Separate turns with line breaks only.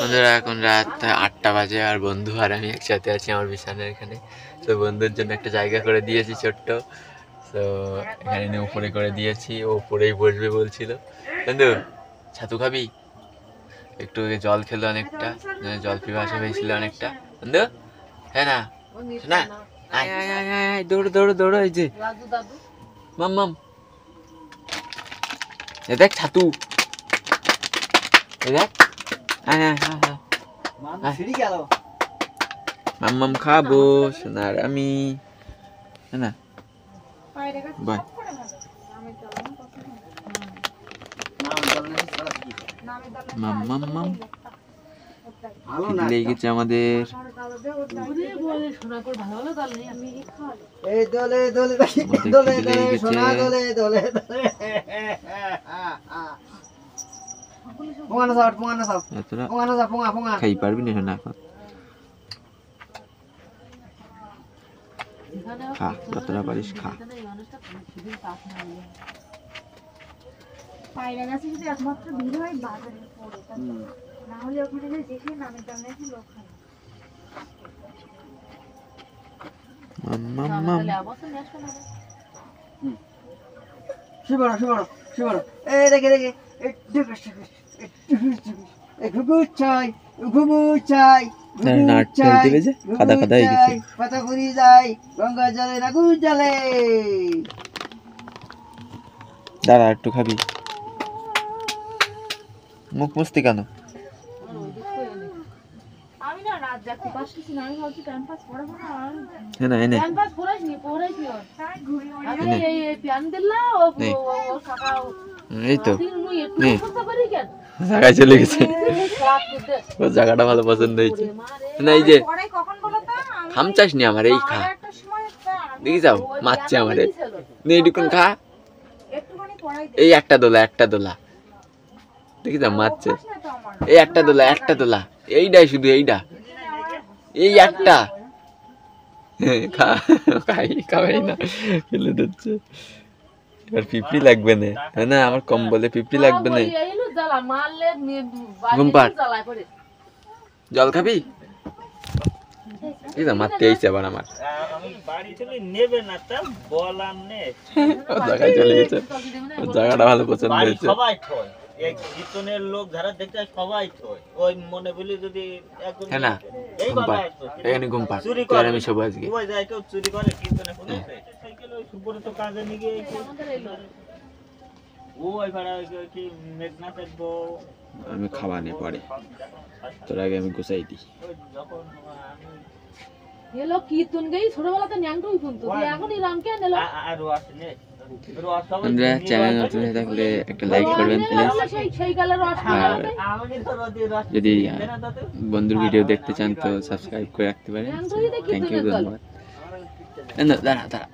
বন্ধুরা এখন রাত 8টা বাজে আর বন্ধু আর আমি একসাথে আছি আমার বিছানার এখানে। তো বন্ধুর জন্য একটা জায়গা করে দিয়েছি ছোট্ট, তো এখানে নিয়ে উপরে করে দিয়েছি, ও উপরেই বসবে বলছিল। বন্ধু ছাতু খাবি? একটু জল খেলো অনেকটা, জল পিপাসা হয়েছিল অনেকটা। বন্ধু হ্যাঁ না শোনা, আয় আয় আয় আয় আয়, দৌড়ো দৌড়ো দৌড়ো, এই যে মাম মাম, দেখ ছাতু, দেখ আয় আয় আয় আয়, মাম মাম খাবো সোনার আমি, হ্যাঁ না বাই। মাম মাম মাম লেগে গেছে আমাদের। খাই পারবি না শোনা, এখন খা যতটা পারিস খা।
পায়রা গাছে যদি একমাত্র ভিড় হয় বাজারের পরে, না হলে ওখানে যেতে নামের দামে লোক হয়।
দাঁড়া একটু খাবি, মুখ মুছতি কেন? এই তো জায়গায় চলে গেছে, ওর জায়গাটা ভালো পছন্দ হয়েছে না। এই যে খামচাস নি আমার, এই খা, দেখি যাও মারছে আমারে, এইটুকুন খা, এই একটা দোলা একটা দোলা, দেখি যাও মারছে, এই একটা দোলা একটা দোলা, এইটাই শুধু এইটা, এই একটা খা, খাই খাওয়াই না ফেলে দিচ্ছে। এবার পিঁপড়ি লাগবে না, হ্যাঁ না আমার কম্বলে পিঁপড়ি লাগবে না। ঘুম পাড়, জল খাবি? মারতে আইছে আবার আমার, জায়গায় চলে গেছে, জায়গাটা ভালো পছন্দ হয়েছে। লোক যারা দেখতে সবাই ওই মনে বলি যদি হ্যাঁ না এখানে ঘুম পাড়, আর আমি সব আজকে কেউ চুরি করে কীর্তনে সুপরে তো কাজে নিয়ে গিয়ে ওই ভাড়া কি মেঘনা থাকবো, আমি খাওয়া নিয়ে পরে, তোর আগে আমি গুছাই দিই।
এলো কীর্তন গাই ছোটবেলাতে ন্যাংটুই শুনতো, এখনই রাম কেন এলো?
আরো আসলে বন্ধুরা চ্যানেল নতুন হয়ে থাকলে একটা লাইক করবেন প্লিজ, আর যদি বন্ধুর ভিডিও দেখতে চান তো সাবস্ক্রাইব করে রাখতে পারেন। থ্যাংক ইউ, ধন্যবাদ। দাঁড়া দাঁড়া